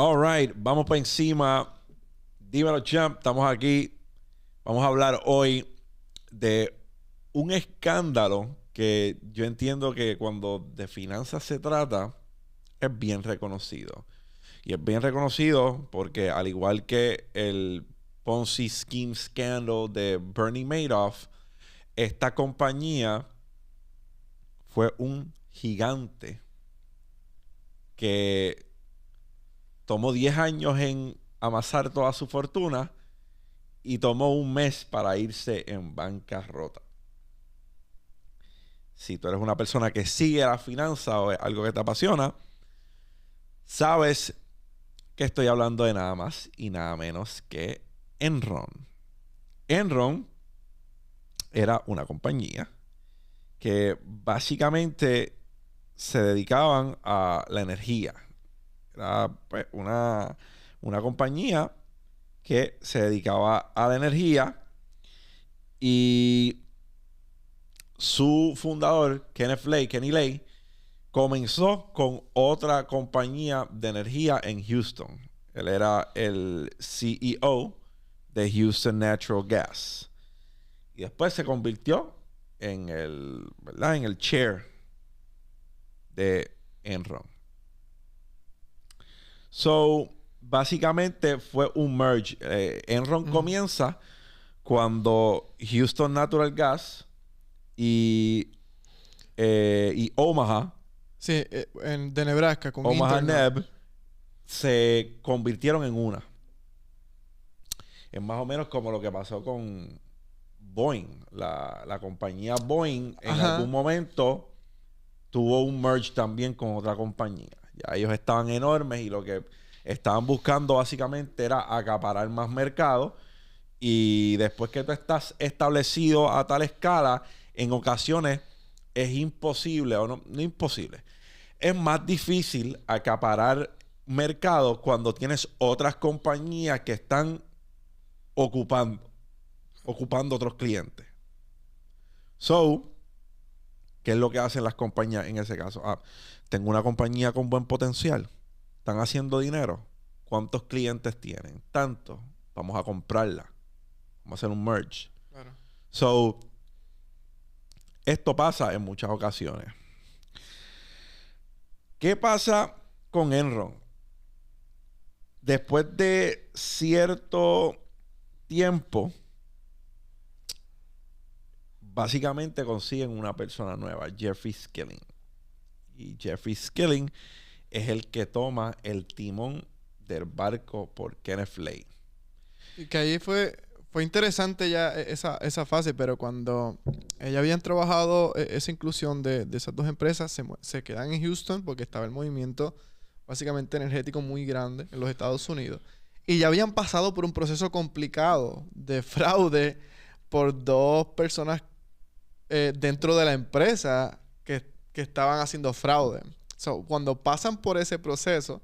All right, vamos para encima. Dímelo, champ. Estamos aquí. Vamos a hablar hoy de un escándalo que yo entiendo que cuando de finanzas se trata, es bien reconocido. Y es bien reconocido porque al igual que el Ponzi Scheme Scandal de Bernie Madoff, esta compañía fue un gigante que tomó 10 años en amasar toda su fortuna y tomó un mes para irse en bancarrota. Si tú eres una persona que sigue la finanza o es algo que te apasiona, sabes que estoy hablando de nada más y nada menos que Enron. Enron era una compañía que básicamente se dedicaban a la energía. Era pues, una compañía que se dedicaba a la energía y su fundador, Kenny Lay, comenzó con otra compañía de energía en Houston. Él era el CEO de Houston Natural Gas. Y después se convirtió en ¿verdad? En el chair de Enron. So, básicamente fue un merge. Enron comienza cuando Houston Natural Gas y Omaha, Sí, de Nebraska con Omaha Internet. Neb, se convirtieron en una. Es más o menos como lo que pasó con Boeing. La compañía Boeing en Ajá. algún momento tuvo un merge también con otra compañía. Ya ellos estaban enormes y lo que estaban buscando básicamente era acaparar más mercado. Y después que tú estás establecido a tal escala, en ocasiones es imposible, o no imposible, es más difícil acaparar mercado cuando tienes otras compañías que están ocupando otros clientes. So, ¿qué es lo que hacen las compañías en ese caso? Tengo una compañía con buen potencial. Están haciendo dinero. ¿Cuántos clientes tienen? Tanto. Vamos a comprarla. Vamos a hacer un merge. Claro. So, esto pasa en muchas ocasiones. ¿Qué pasa con Enron? Después de cierto tiempo, básicamente consiguen una persona nueva, Jeffrey Skilling. Y Jeffrey Skilling es el que toma el timón del barco por Kenneth Lay. Y que ahí fue interesante ya esa fase, pero cuando ya habían trabajado esa inclusión de esas dos empresas, se quedan en Houston porque estaba el movimiento básicamente energético muy grande en los Estados Unidos. Y ya habían pasado por un proceso complicado de fraude por dos personas dentro de la empresa que estaban haciendo fraude. So, cuando pasan por ese proceso,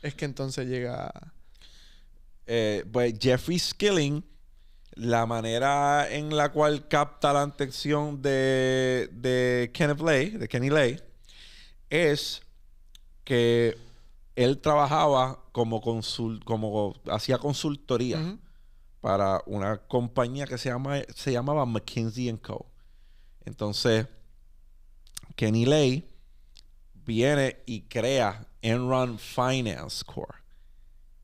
es que entonces llega... Pues Jeffrey Skilling, la manera en la cual capta la atención de Kenny Lay, es que él trabajaba como hacía consultoría para una compañía que se llamaba McKinsey & Co. Entonces, Kenny Lay viene y crea Enron Finance Corp.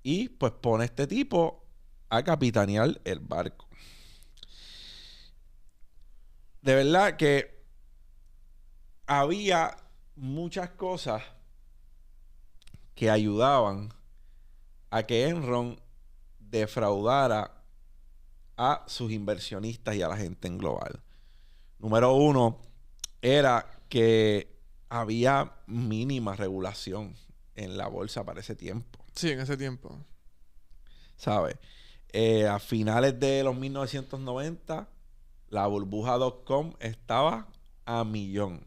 Y pues pone a este tipo a capitanear el barco. De verdad que había muchas cosas que ayudaban a que Enron defraudara a sus inversionistas y a la gente en global. Número uno era que había mínima regulación en la bolsa para ese tiempo. Sí, en ese tiempo. ¿Sabes? A finales de los 1990, la burbuja .com estaba a millón.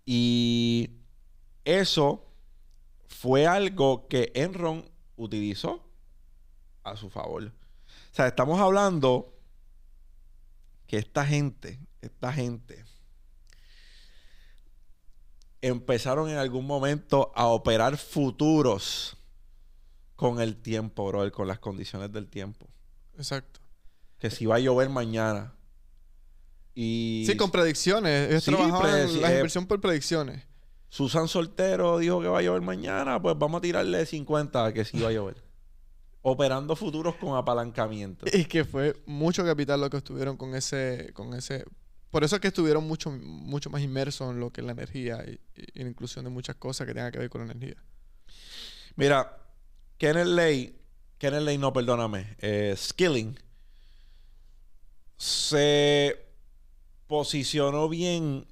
Y eso fue algo que Enron utilizó a su favor. O sea, estamos hablando que esta gente empezaron en algún momento a operar futuros con el tiempo, brother, con las condiciones del tiempo. Exacto. Que si va a llover mañana. Y Sí, con predicciones. Ellos sí, trabajaban la inversión por predicciones. Susan Soltero dijo que va a llover mañana, pues vamos a tirarle 50 a que sí va a llover. Operando futuros con apalancamiento. Y que fue mucho capital lo que estuvieron con ese... Por eso es que estuvieron mucho más inmersos en lo que es la energía y la inclusión de muchas cosas que tengan que ver con la energía. Mira, Skilling se posicionó bien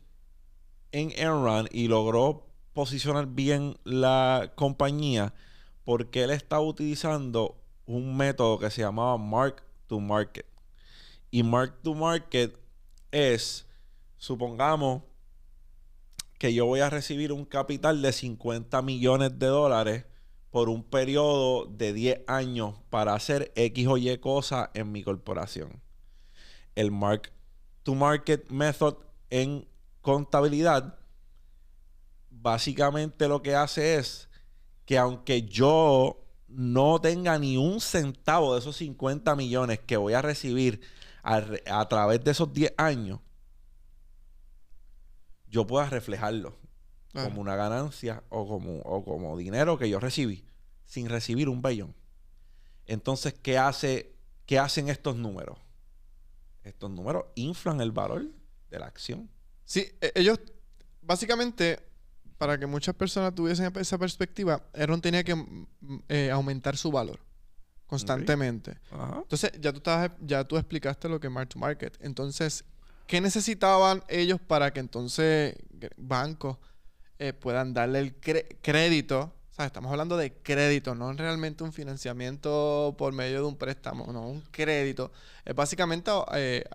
en Enron y logró posicionar bien la compañía porque él estaba utilizando un método que se llamaba Mark to Market. Y Mark to Market es, supongamos que yo voy a recibir un capital de $50 millones por un periodo de 10 años para hacer X o Y cosas en mi corporación. El Mark to Market Method en contabilidad básicamente lo que hace es que aunque yo no tenga ni un centavo de esos 50 millones que voy a recibir a través de esos 10 años, yo pueda reflejarlo como una ganancia o como dinero que yo recibí sin recibir un billón. Entonces, ¿qué hacen estos números? Estos números inflan el valor de la acción. Sí, ellos básicamente, para que muchas personas tuviesen esa perspectiva, Enron tenía que aumentar su valor constantemente. Okay. Entonces, ya tú explicaste lo que es Mark to Market. Entonces, ¿qué necesitaban ellos para que entonces bancos puedan darle el crédito? O sea, estamos hablando de crédito, no realmente un financiamiento por medio de un préstamo, no, un crédito. Es básicamente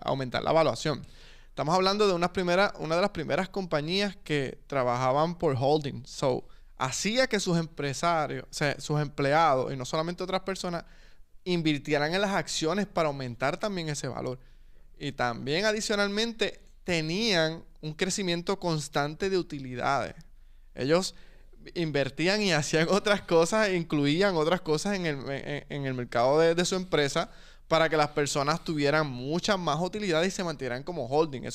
aumentar la evaluación. Estamos hablando de una de las primeras compañías que trabajaban por holding. So, hacía que sus empresarios, o sea, sus empleados, y no solamente otras personas, invirtieran en las acciones para aumentar también ese valor. Y también, adicionalmente, tenían un crecimiento constante de utilidades. Ellos invertían y hacían otras cosas, incluían otras cosas en el mercado de su empresa para que las personas tuvieran muchas más utilidades y se mantuvieran como holding.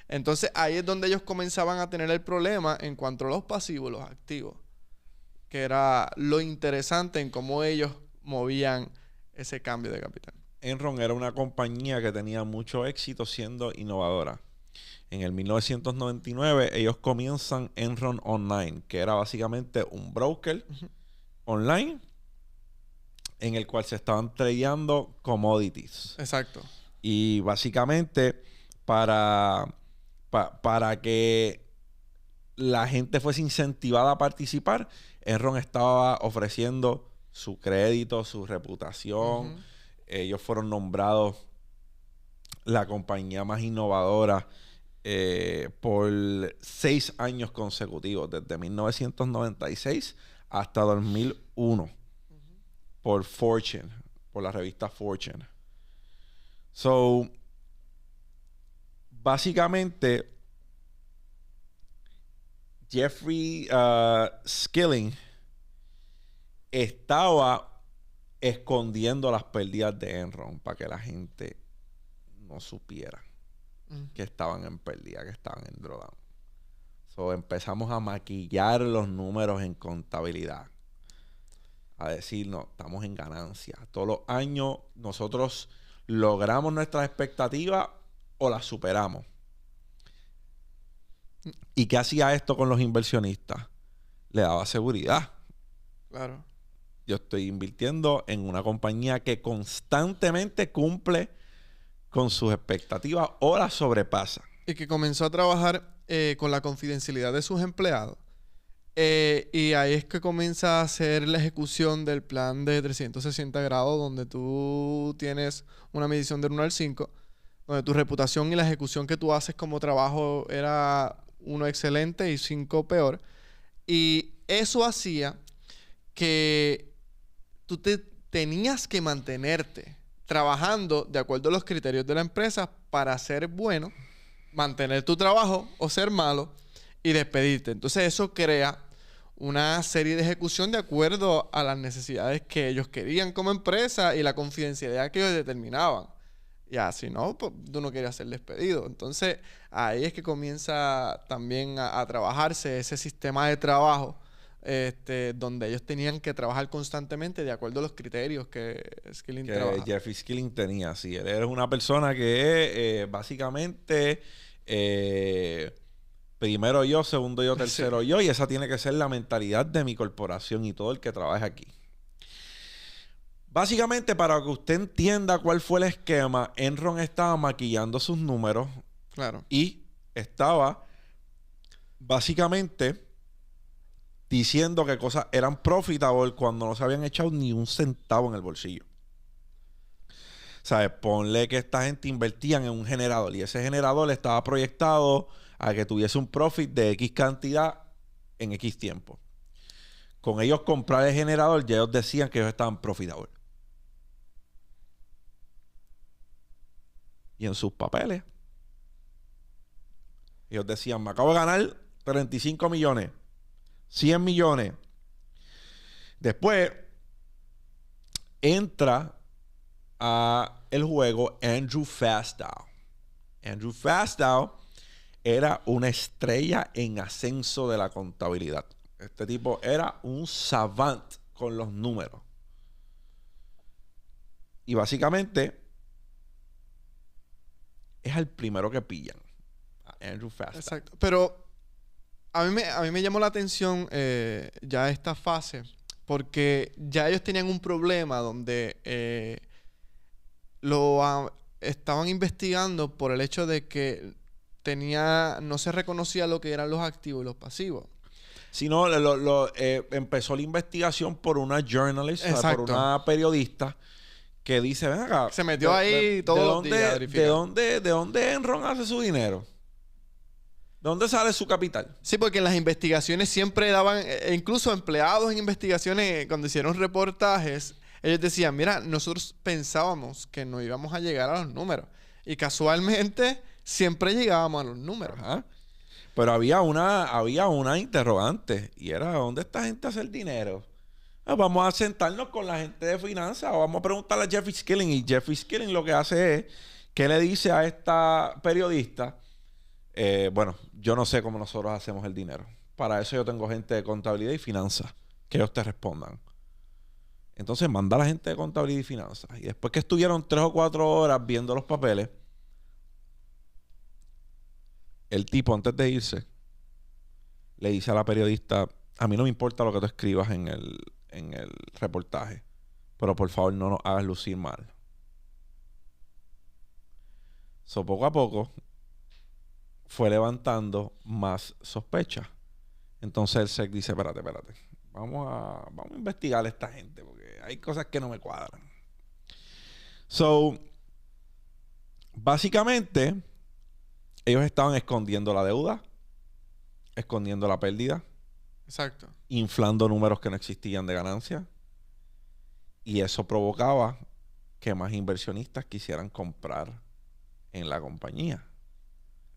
Entonces, ahí es donde ellos comenzaban a tener el problema en cuanto a los pasivos, los activos, que era lo interesante en cómo ellos movían ese cambio de capital. Enron era una compañía que tenía mucho éxito siendo innovadora. En el 1999 ellos comienzan Enron Online, que era básicamente un broker online en el cual se estaban tradeando commodities. Exacto. Y básicamente para que la gente fuese incentivada a participar, Enron estaba ofreciendo su crédito, su reputación. Ellos fueron nombrados la compañía más innovadora por 6 años consecutivos, desde 1996 hasta 2001, por Fortune, por la revista Fortune. So, básicamente, Jeffrey Skilling estaba escondiendo las pérdidas de Enron para que la gente no supiera que estaban en pérdida, que estaban endrogados. So, empezamos a maquillar los números en contabilidad. A decir, no, estamos en ganancia. Todos los años nosotros logramos nuestras expectativas o las superamos. ¿Y qué hacía esto con los inversionistas? Le daba seguridad. Claro. Yo estoy invirtiendo en una compañía que constantemente cumple con sus expectativas o las sobrepasa. Y que comenzó a trabajar con la confidencialidad de sus empleados. Y ahí es que comienza a hacer la ejecución del plan de 360 grados, donde tú tienes una medición del 1 al 5, donde tu reputación y la ejecución que tú haces como trabajo era 1 excelente y 5 peor. Y eso hacía que tú tenías que mantenerte trabajando de acuerdo a los criterios de la empresa para ser bueno, mantener tu trabajo o ser malo y despedirte. Entonces eso crea una serie de ejecución de acuerdo a las necesidades que ellos querían como empresa y la confidencialidad que ellos determinaban. Ya, si no, pues tú no querías ser despedido. Entonces, ahí es que comienza también a trabajarse ese sistema de trabajo, donde ellos tenían que trabajar constantemente de acuerdo a los criterios que Skilling trabaja. Jeffrey Skilling tenía, sí. Él era una persona que básicamente primero yo, segundo yo, tercero yo, y esa tiene que ser la mentalidad de mi corporación y todo el que trabaje aquí. Básicamente, para que usted entienda cuál fue el esquema, Enron estaba maquillando sus números. Claro. Y estaba básicamente diciendo que cosas eran profitable cuando no se habían echado ni un centavo en el bolsillo. ¿Sabes? Ponle que esta gente invertían en un generador y ese generador estaba proyectado a que tuviese un profit de X cantidad en X tiempo. Con ellos comprar el generador, ya ellos decían que ellos estaban profitables. Y en sus papeles, ellos decían, me acabo de ganar 35 millones, 100 millones. Después entra a el juego Andrew Fastow. Andrew Fastow era una estrella en ascenso de la contabilidad. Este tipo era un savant con los números. Y básicamente es el primero que pillan. Andrew Fastow. Exacto. Pero a mí me llamó la atención ya esta fase, porque ya ellos tenían un problema donde estaban investigando por el hecho de que no se reconocía lo que eran los activos y los pasivos. Sino empezó la investigación por una journalist, o sea, por una periodista que dice, ven acá, se metió ahí todos los días a verificar. ¿De dónde Enron hace su dinero? ¿De dónde sale su capital? Sí, porque en las investigaciones siempre daban, incluso empleados en investigaciones, cuando hicieron reportajes, ellos decían, mira, nosotros pensábamos que no íbamos a llegar a los números. Y casualmente siempre llegábamos a los números. Ajá. Pero había una interrogante y era, ¿dónde esta gente hace el dinero? Vamos a sentarnos con la gente de finanzas o vamos a preguntarle a Jeffrey Skilling. Y Jeffrey Skilling lo que hace es, ¿qué le dice a esta periodista? Bueno, yo no sé cómo nosotros hacemos el dinero. Para eso yo tengo gente de contabilidad y finanzas que ellos te respondan. Entonces manda a la gente de contabilidad y finanzas. Y después que estuvieron 3 o 4 horas viendo los papeles, el tipo antes de irse le dice a la periodista, a mí no me importa lo que tú escribas en el reportaje, pero por favor no nos hagas lucir mal. Poco a poco fue levantando más sospechas. Entonces el SEC dice, espérate. Vamos a investigar a esta gente porque hay cosas que no me cuadran. Básicamente, ellos estaban escondiendo la deuda, escondiendo la pérdida. Exacto. Inflando números que no existían de ganancia. Y eso provocaba que más inversionistas quisieran comprar en la compañía.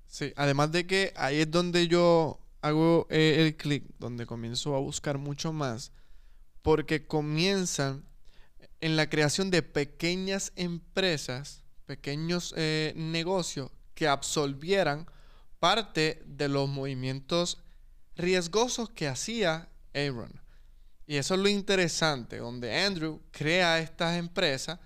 Sí, además de que ahí es donde yo hago el clic, donde comienzo a buscar mucho más, porque comienzan en la creación de pequeñas empresas, pequeños negocios que absorbieran parte de los movimientos riesgosos que hacía Enron. Y eso es lo interesante, donde Andrew crea estas empresas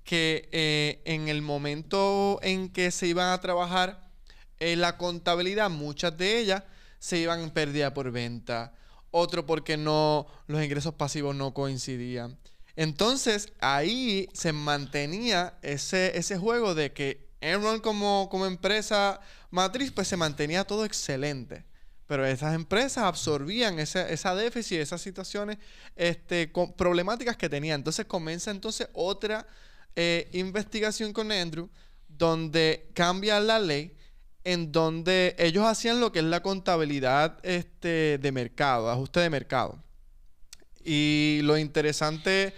que en el momento en que se iban a trabajar en la contabilidad, muchas de ellas se iban en pérdida por venta, otro porque los ingresos pasivos no coincidían. Entonces ahí se mantenía ese juego de que Enron como empresa matriz pues se mantenía todo excelente. Pero esas empresas absorbían esa déficit, esas situaciones problemáticas que tenía. Entonces comienza otra investigación con Andrew, donde cambia la ley, en donde ellos hacían lo que es la contabilidad de mercado, ajuste de mercado. Y lo interesante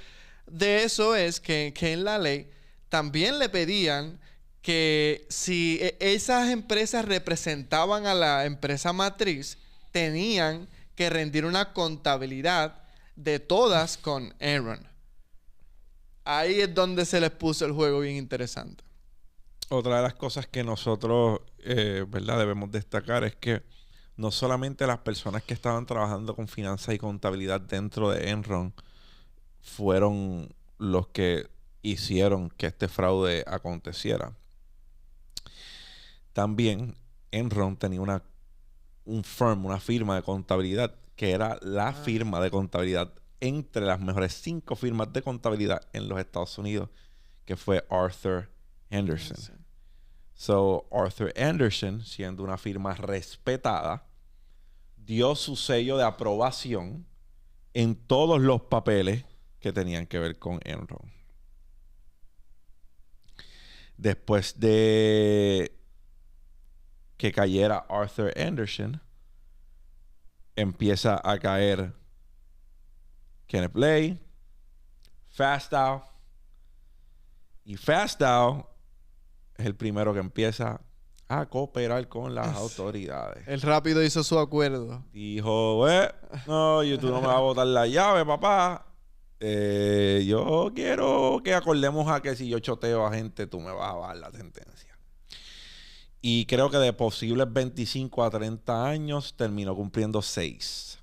de eso es que en la ley también le pedían que si esas empresas representaban a la empresa matriz, tenían que rendir una contabilidad de todas con Enron. Ahí es donde se les puso el juego bien interesante. Otra de las cosas que nosotros, ¿verdad? Debemos destacar es que no solamente las personas que estaban trabajando con finanzas y contabilidad dentro de Enron fueron los que hicieron que este fraude aconteciera. También Enron tenía una firma de contabilidad que era la firma de contabilidad entre las mejores 5 firmas de contabilidad en los Estados Unidos, que fue Arthur Andersen. Sí. So, Arthur Andersen, siendo una firma respetada, dio su sello de aprobación en todos los papeles que tenían que ver con Enron. Después de que cayera Arthur Andersen, empieza a caer Kenneth Lay, Fastow. Y Fastow es el primero que empieza a cooperar con las autoridades. Él rápido hizo su acuerdo. Dijo, no, tú no me vas a botar la llave, papá. Yo quiero que acordemos a que si yo choteo a gente, tú me vas a bajar la sentencia. Y creo que de posibles 25 a 30 años terminó cumpliendo 6.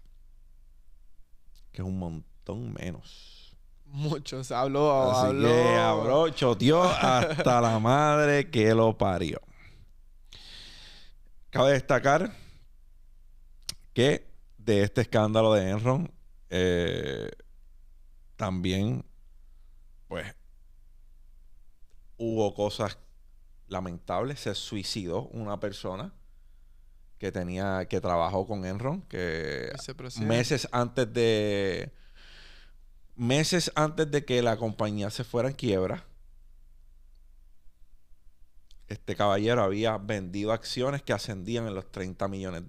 Que es un montón menos. Muchos. Habló. Así que choteó hasta la madre que lo parió. Cabe destacar que de este escándalo de Enron también pues hubo cosas lamentables. Se suicidó una persona que trabajó con Enron, que meses antes de que la compañía se fuera en quiebra, este caballero había vendido acciones que ascendían en los $30 millones.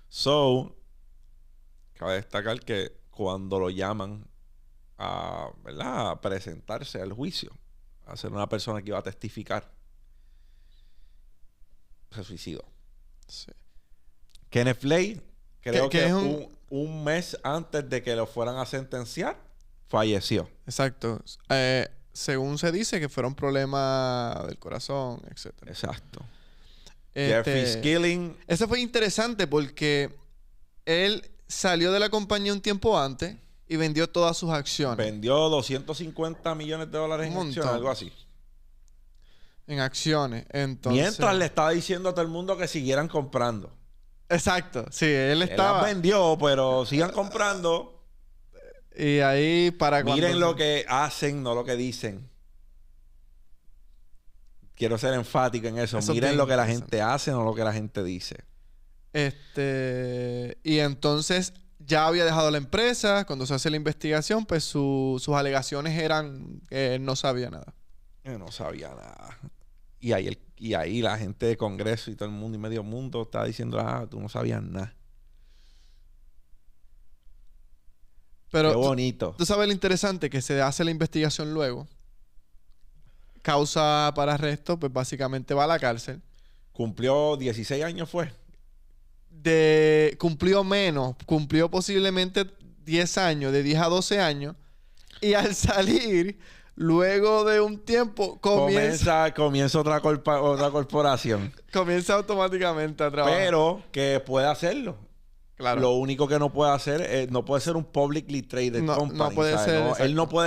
So, cabe destacar que cuando lo llaman a presentarse al juicio, a ser una persona que iba a testificar, se suicidó. Sí. Kenneth Lay, creo que es un mes antes de que lo fueran a sentenciar, falleció. Exacto. Según se dice que fueron problemas del corazón, etc. Exacto. Jeffrey Skilling. Eso fue interesante porque él salió de la compañía un tiempo antes y vendió todas sus acciones. Vendió $250 millones en acciones, algo así. En acciones. Entonces, mientras le estaba diciendo a todo el mundo que siguieran comprando. Exacto. Sí, él estaba... Él las vendió, pero sigan comprando. Y ahí para miren lo que hacen, no lo que dicen. Quiero ser enfático en eso. Miren lo que la gente hace, no lo que la gente dice. Y entonces ya había dejado la empresa. Cuando se hace la investigación, pues sus alegaciones eran que él no sabía nada. No sabía nada. Y ahí la gente de Congreso y todo el mundo y medio mundo está diciendo, tú no sabías nada. Pero qué bonito. ¿Tú sabes lo interesante? Que se hace la investigación luego. Causa para arresto, pues básicamente va a la cárcel. Cumplió 16 años, fue. Cumplió menos. Cumplió posiblemente 10 años, de 10 a 12 años. Y al salir, luego de un tiempo, comienza otra corporación. Comienza automáticamente a trabajar. Pero que puede hacerlo. Claro. Lo único que no puede hacer no puede ser un publicly traded company. No puede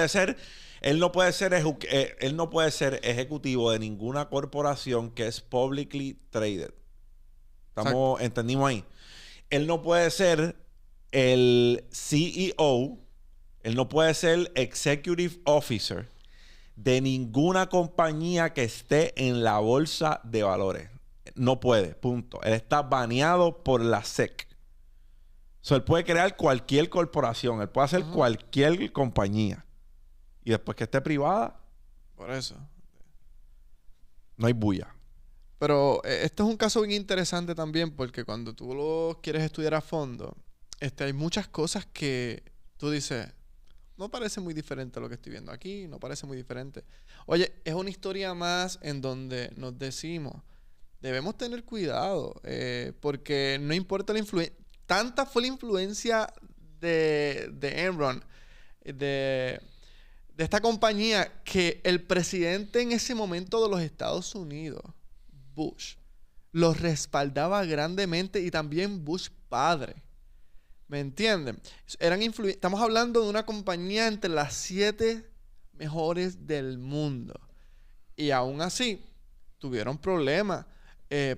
ser. Él no puede ser ejecutivo de ninguna corporación que es publicly traded. Entendimos ahí. Él no puede ser el CEO. Él no puede ser executive officer de ninguna compañía que esté en la bolsa de valores. No puede, punto. Él está baneado por la SEC. So, él puede crear cualquier corporación. Él puede hacer cualquier compañía. Y después que esté privada, por eso, no hay bulla. Pero esto es un caso bien interesante también porque cuando tú lo quieres estudiar a fondo, hay muchas cosas que tú dices, no parece muy diferente a lo que estoy viendo aquí, no parece muy diferente. Oye, es una historia más en donde nos decimos debemos tener cuidado, porque no importa la influencia. Tanta fue la influencia de Enron, de esta compañía, que el presidente en ese momento de los Estados Unidos, Bush, los respaldaba grandemente, y también Bush padre. ¿Me entienden? Estamos hablando de una compañía entre las 7 mejores del mundo. Y aún así, tuvieron problemas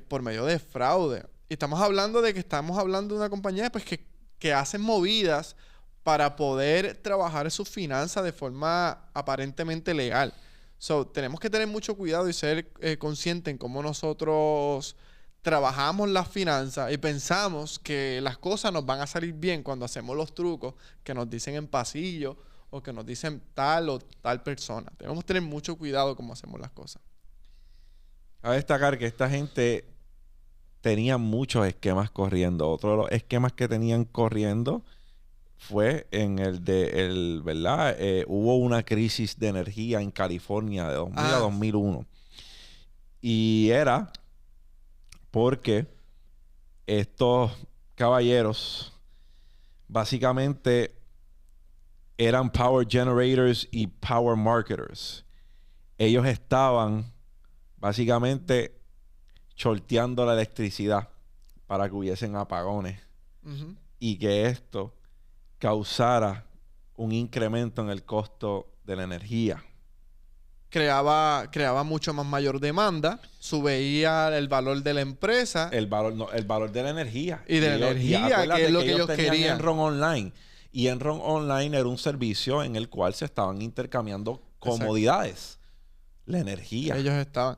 por medio de fraude. Y estamos hablando de una compañía pues, que hacen movidas para poder trabajar sus finanzas de forma aparentemente legal. So, tenemos que tener mucho cuidado y ser conscientes en cómo nosotros trabajamos las finanzas y pensamos que las cosas nos van a salir bien cuando hacemos los trucos que nos dicen en pasillo o que nos dicen tal o tal persona. Tenemos que tener mucho cuidado cómo hacemos las cosas. A destacar que esta gente tenía muchos esquemas corriendo. Otro de los esquemas que tenían corriendo fue en ¿verdad? Hubo una crisis de energía en California de 2000 a 2001. Y era porque estos caballeros básicamente eran power generators y power marketers. Ellos estaban básicamente shorteando la electricidad para que hubiesen apagones y que esto causara un incremento en el costo de la energía. Creaba mucho más mayor demanda, subía el valor de la empresa. El valor de la energía. Y de la energía, que es lo que ellos querían. Enron Online. Y Enron Online era un servicio en el cual se estaban intercambiando comodidades. La energía. Ellos estaban...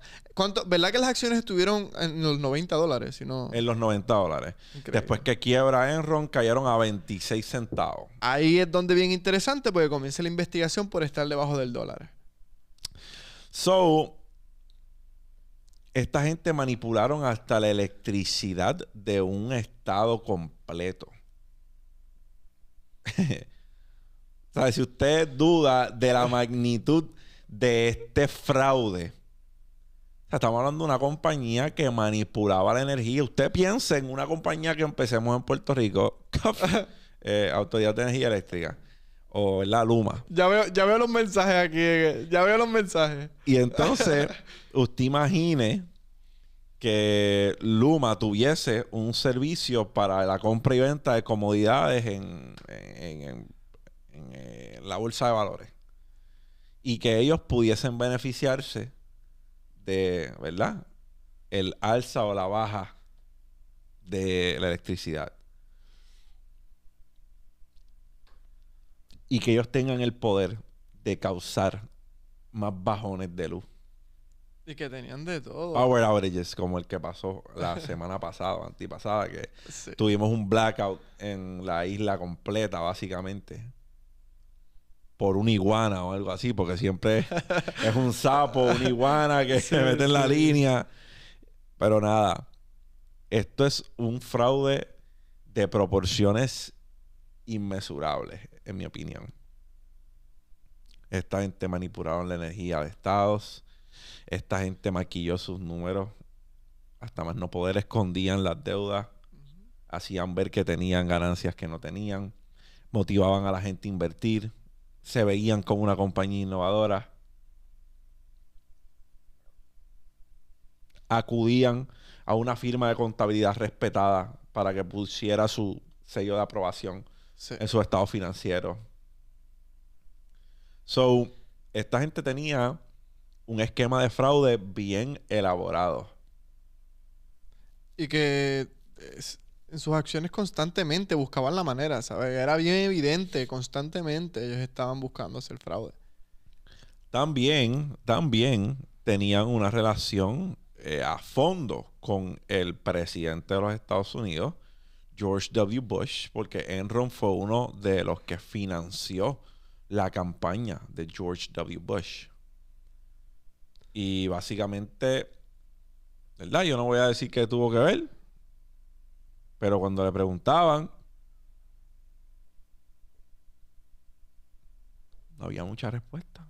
¿Verdad que las acciones estuvieron en los $90? Sino... En los $90. Increíble. Después que quiebra Enron, cayeron a 26 centavos. Ahí es donde bien interesante, porque comienza la investigación por estar debajo del dólar. So, esta gente manipularon hasta la electricidad de un estado completo. O sea, si usted duda de la magnitud de este fraude, o sea, estamos hablando de una compañía que manipulaba la energía. Usted piensa en una compañía que empecemos en Puerto Rico, Autoridad de Energía Eléctrica, o la Luma. Ya veo los mensajes aquí. Ya veo los mensajes. Y entonces, usted imagine que Luma tuviese un servicio para la compra y venta de comodidades en la bolsa de valores. Y que ellos pudiesen beneficiarse de, ¿verdad?, el alza o la baja de la electricidad. Y que ellos tengan el poder de causar más bajones de luz. Y que tenían de todo. Power outages, como el que pasó la semana pasada o antipasada, que sí, tuvimos un blackout en la isla completa, básicamente. Por una iguana o algo así, porque siempre es un sapo, una iguana que se mete en la línea. Pero nada, esto es un fraude de proporciones inmesurables, en mi opinión. Esta gente manipularon la energía de estados. Esta gente maquilló sus números hasta más no poder, escondían las deudas, hacían ver que tenían ganancias que no tenían, motivaban a la gente a invertir, se veían como una compañía innovadora, acudían a una firma de contabilidad respetada para que pusiera su sello de aprobación en su estado financiero. So, esta gente tenía un esquema de fraude bien elaborado. Y que en sus acciones constantemente buscaban la manera, ¿sabes? Era bien evidente, constantemente ellos estaban buscando hacer fraude. También tenían una relación a fondo con el presidente de los Estados Unidos, George W. Bush, porque Enron fue uno de los que financió la campaña de George W. Bush. Y básicamente, ¿verdad? Yo no voy a decir qué tuvo que ver, pero cuando le preguntaban, no había mucha respuesta.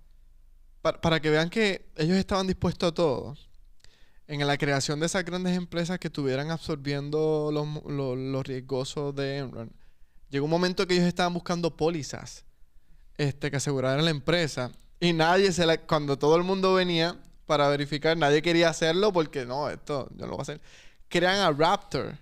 Para que vean que ellos estaban dispuestos a todo. en la creación de esas grandes empresas que estuvieran absorbiendo los riesgosos de Enron, llegó un momento que ellos estaban buscando pólizas que aseguraran la empresa. Y cuando todo el mundo venía para verificar, nadie quería hacerlo porque no, esto yo no lo voy a hacer. Crean a Raptor,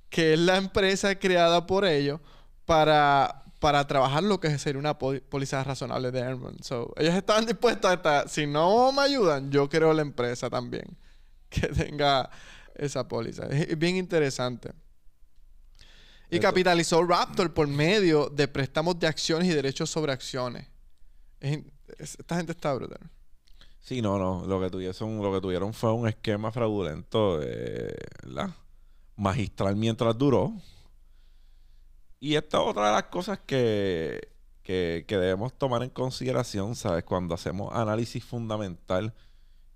que es la empresa creada por ellos para trabajar lo que sería una póliza razonable de Enron. So, ellos estaban dispuestos hasta, si no me ayudan, yo creo la empresa también que tenga esa póliza. Es bien interesante. Y capitalizó Raptor por medio de préstamos de acciones y derechos sobre acciones. Esta gente está brutal. Sí, no. Lo que tuvieron fue un esquema fraudulento, ¿verdad? Magistral mientras duró. Y esta es otra de las cosas que debemos tomar en consideración, ¿sabes? Cuando hacemos análisis fundamental,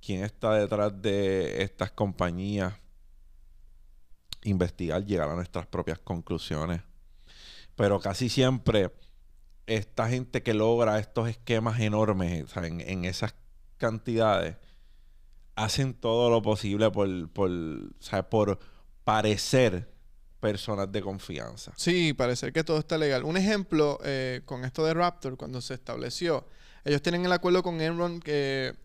quién está detrás de estas compañías, investigar, llegar a nuestras propias conclusiones. Pero casi siempre esta gente que logra estos esquemas enormes, ¿sabes? En esas cantidades, hacen todo lo posible ¿sabes? Por parecer personas de confianza. Sí, parece que todo está legal. Un ejemplo con esto de Raptor, cuando se estableció, ellos tienen el acuerdo con Enron que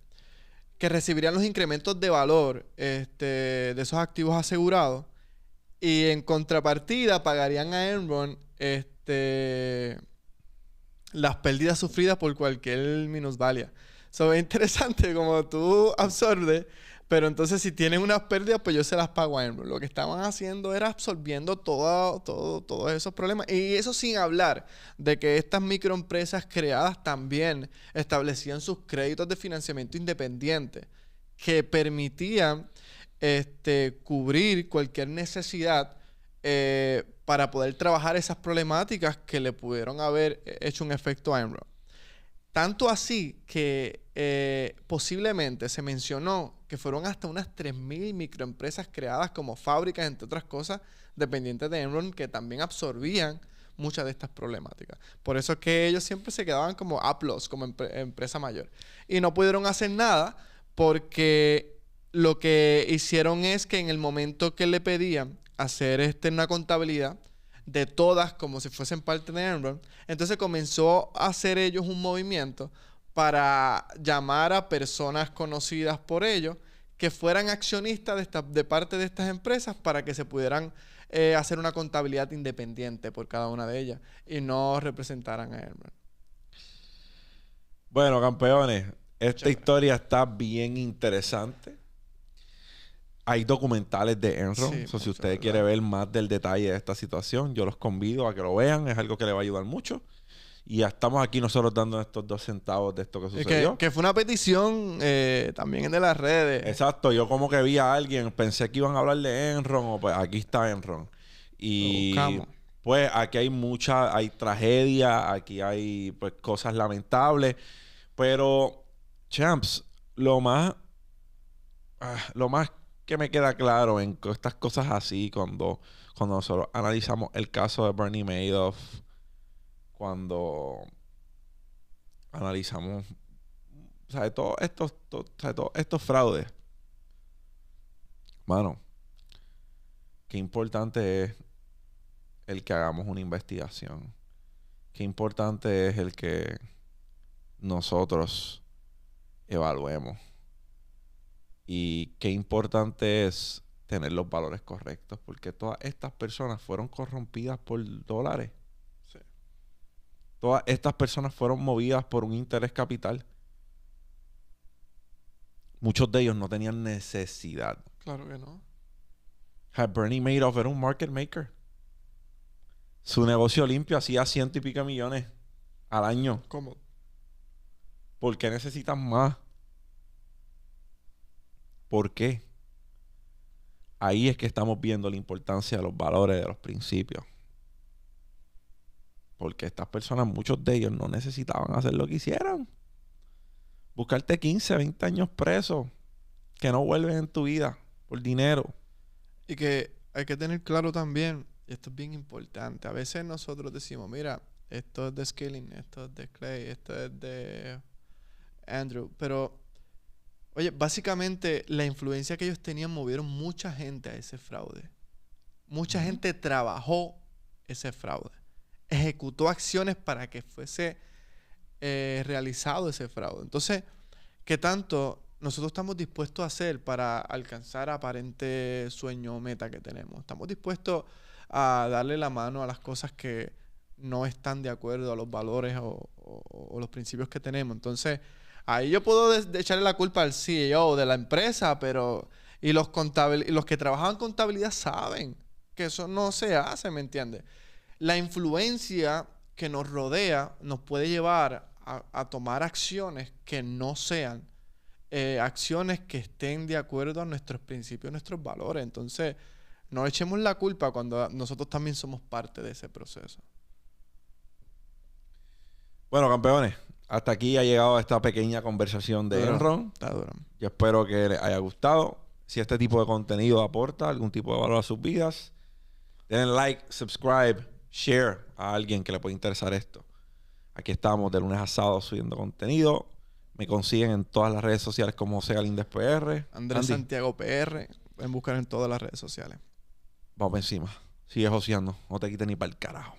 recibirían los incrementos de valor de esos activos asegurados y en contrapartida pagarían a Enron las pérdidas sufridas por cualquier minusvalía. So, es interesante como tú absorbes, pero entonces si tienen unas pérdidas, pues yo se las pago a Enron. Lo que estaban haciendo era absorbiendo todos esos problemas. Y eso sin hablar de que estas microempresas creadas también establecían sus créditos de financiamiento independiente que permitían cubrir cualquier necesidad para poder trabajar esas problemáticas que le pudieron haber hecho un efecto a Enron. Tanto así que posiblemente se mencionó que fueron hasta unas 3.000 microempresas creadas como fábricas, entre otras cosas, dependientes de Enron, que también absorbían muchas de estas problemáticas. Por eso es que ellos siempre se quedaban como Aplos, como empresa mayor. Y no pudieron hacer nada porque lo que hicieron es que en el momento que le pedían hacer una contabilidad de todas como si fuesen parte de Enron, entonces comenzó a hacer ellos un movimiento para llamar a personas conocidas por ellos que fueran accionistas de parte de estas empresas para que se pudieran hacer una contabilidad independiente por cada una de ellas y no representaran a Enron. Bueno, campeones, esta historia está bien interesante. Hay documentales de Enron. Sí, Si usted quiere ver más del detalle de esta situación, yo los convido a que lo vean. Es algo que le va a ayudar mucho. Y ya estamos aquí nosotros dando estos 2 centavos de esto que sucedió. Que fue una petición también de las redes. Exacto. Yo como que vi a alguien, pensé que iban a hablar de Enron, o pues aquí está Enron. Y pues aquí hay tragedia, aquí hay pues cosas lamentables. Pero, champs, lo más que me queda claro en estas cosas así, cuando nosotros analizamos el caso de Bernie Madoff, cuando analizamos, ¿sabes? Todos estos fraudes, mano, qué importante es el que hagamos una investigación. Qué importante es el que nosotros evaluemos. Y qué importante es tener los valores correctos, porque todas estas personas fueron corrompidas por dólares. Sí. Todas estas personas fueron movidas por un interés capital. Muchos de ellos no tenían necesidad. Claro que no. Bernie Madoff era un market maker. Su negocio limpio hacía 100 y pico millones al año. ¿Cómo? ¿Por qué necesitan más? ¿Por qué? Ahí es que estamos viendo la importancia de los valores, de los principios. Porque estas personas, muchos de ellos, no necesitaban hacer lo que hicieran. Buscarte 15, 20 años preso que no vuelven en tu vida por dinero. Y que hay que tener claro también, y esto es bien importante, a veces nosotros decimos, mira, esto es de Skilling, esto es de Clay, esto es de Andrew, pero Oye, básicamente la influencia que ellos tenían movieron mucha gente a ese fraude. Mucha gente trabajó ese fraude. Ejecutó acciones para que fuese realizado ese fraude. Entonces, ¿qué tanto nosotros estamos dispuestos a hacer para alcanzar aparente sueño o meta que tenemos? ¿Estamos dispuestos a darle la mano a las cosas que no están de acuerdo a los valores o los principios que tenemos? Entonces, ahí yo puedo echarle la culpa al CEO de la empresa, pero y los que trabajan en contabilidad saben que eso no se hace, ¿me entiendes? La influencia que nos rodea nos puede llevar a tomar acciones que no sean acciones que estén de acuerdo a nuestros principios, nuestros valores. Entonces, no echemos la culpa cuando nosotros también somos parte de ese proceso. Bueno, campeones, hasta aquí ha llegado esta pequeña conversación de Enron. Está duro. Yo espero que les haya gustado. Si este tipo de contenido aporta algún tipo de valor a sus vidas, den like, subscribe, share a alguien que le pueda interesar esto. Aquí estamos de lunes a sábado subiendo contenido. Me consiguen en todas las redes sociales como José Galíndez PR. Andrés Santiago PR. Pueden buscar en todas las redes sociales. Vamos encima. Sigue joseando. No te quites ni para el carajo.